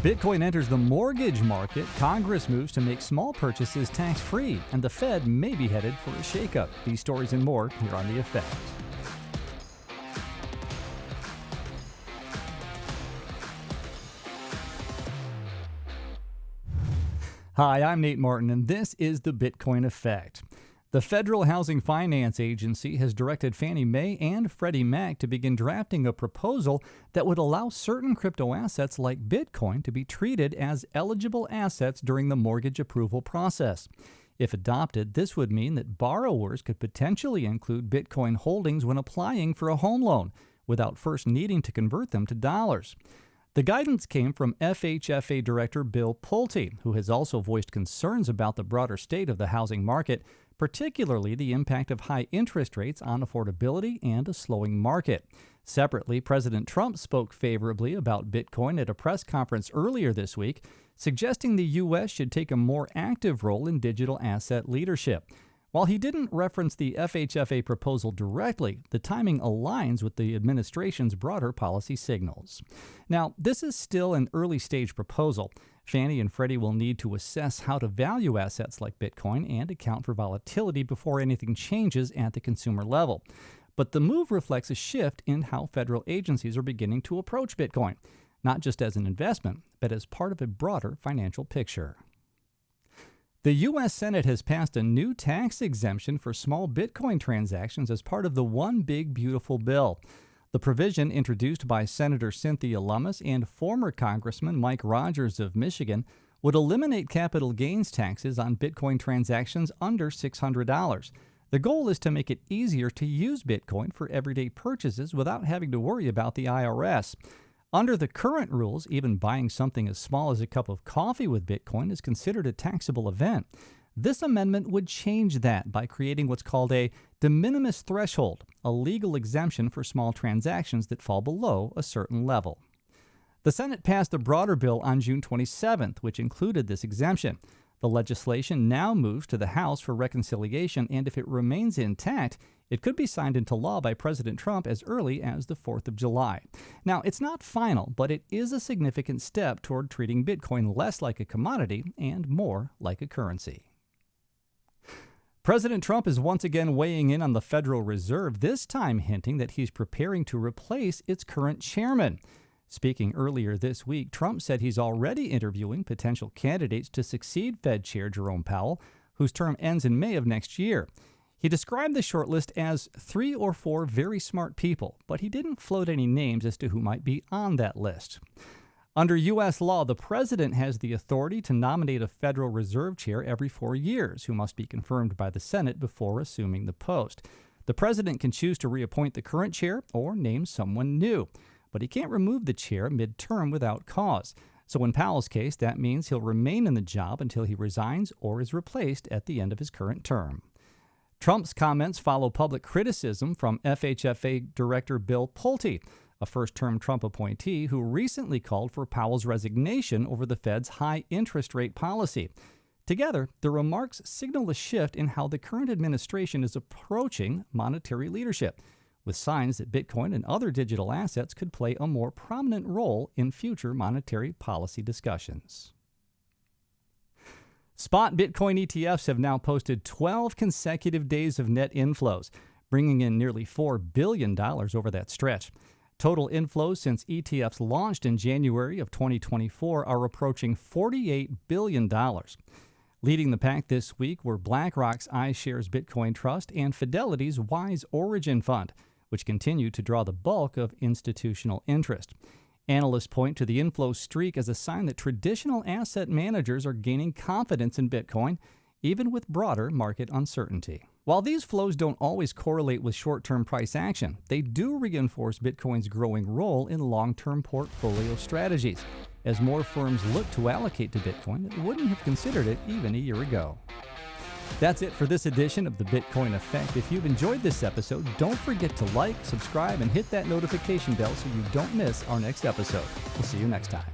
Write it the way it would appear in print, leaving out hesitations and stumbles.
Bitcoin enters the mortgage market, Congress moves to make small purchases tax-free, and the Fed may be headed for a shakeup. These stories and more here on The Effect. Hi, I'm Nate Martin, and this is the Bitcoin Effect. The Federal Housing Finance Agency has directed Fannie Mae and Freddie Mac to begin drafting a proposal that would allow certain crypto assets like Bitcoin to be treated as eligible assets during the mortgage approval process. If adopted, this would mean that borrowers could potentially include Bitcoin holdings when applying for a home loan, without first needing to convert them to dollars. The guidance came from FHFA Director Bill Pulte, who has also voiced concerns about the broader state of the housing market, particularly the impact of high interest rates on affordability and a slowing market. Separately, President Trump spoke favorably about Bitcoin at a press conference earlier this week, suggesting the U.S. should take a more active role in digital asset leadership. While he didn't reference the FHFA proposal directly, the timing aligns with the administration's broader policy signals. Now, this is still an early-stage proposal. Fannie and Freddie will need to assess how to value assets like Bitcoin and account for volatility before anything changes at the consumer level. But the move reflects a shift in how federal agencies are beginning to approach Bitcoin, not just as an investment, but as part of a broader financial picture. The U.S. Senate has passed a new tax exemption for small Bitcoin transactions as part of the One Big Beautiful Bill. The provision, introduced by Senator Cynthia Lummis and former Congressman Mike Rogers of Michigan, would eliminate capital gains taxes on Bitcoin transactions under $600. The goal is to make it easier to use Bitcoin for everyday purchases without having to worry about the IRS. Under the current rules, even buying something as small as a cup of coffee with Bitcoin is considered a taxable event. This amendment would change that by creating what's called a de minimis threshold, a legal exemption for small transactions that fall below a certain level. The Senate passed the broader bill on June 27th, which included this exemption. The legislation now moves to the House for reconciliation, and if it remains intact, it could be signed into law by President Trump as early as the 4th of July. Now, it's not final, but it is a significant step toward treating Bitcoin less like a commodity and more like a currency. President Trump is once again weighing in on the Federal Reserve, this time hinting that he's preparing to replace its current chairman. Speaking earlier this week, Trump said he's already interviewing potential candidates to succeed Fed Chair Jerome Powell, whose term ends in May of next year. He described the shortlist as 3 or 4 very smart people, but he didn't float any names as to who might be on that list. Under U.S. law, the president has the authority to nominate a Federal Reserve chair every 4 years, who must be confirmed by the Senate before assuming the post. The president can choose to reappoint the current chair or name someone new, but he can't remove the chair mid-term without cause. So in Powell's case, that means he'll remain in the job until he resigns or is replaced at the end of his current term. Trump's comments follow public criticism from FHFA Director Bill Pulte, a first-term Trump appointee who recently called for Powell's resignation over the Fed's high interest rate policy. Together, the remarks signal a shift in how the current administration is approaching monetary leadership, with signs that Bitcoin and other digital assets could play a more prominent role in future monetary policy discussions. Spot Bitcoin ETFs have now posted 12 consecutive days of net inflows, bringing in nearly $4 billion over that stretch. Total inflows since ETFs launched in January of 2024 are approaching $48 billion. Leading the pack this week were BlackRock's iShares Bitcoin Trust and Fidelity's Wise Origin Fund, which continue to draw the bulk of institutional interest. Analysts point to the inflow streak as a sign that traditional asset managers are gaining confidence in Bitcoin, even with broader market uncertainty. While these flows don't always correlate with short-term price action, they do reinforce Bitcoin's growing role in long-term portfolio strategies, as more firms look to allocate to Bitcoin that wouldn't have considered it even a year ago. That's it for this edition of the Bitcoin Effect. If you've enjoyed this episode, don't forget to like, subscribe, and hit that notification bell so you don't miss our next episode. We'll see you next time.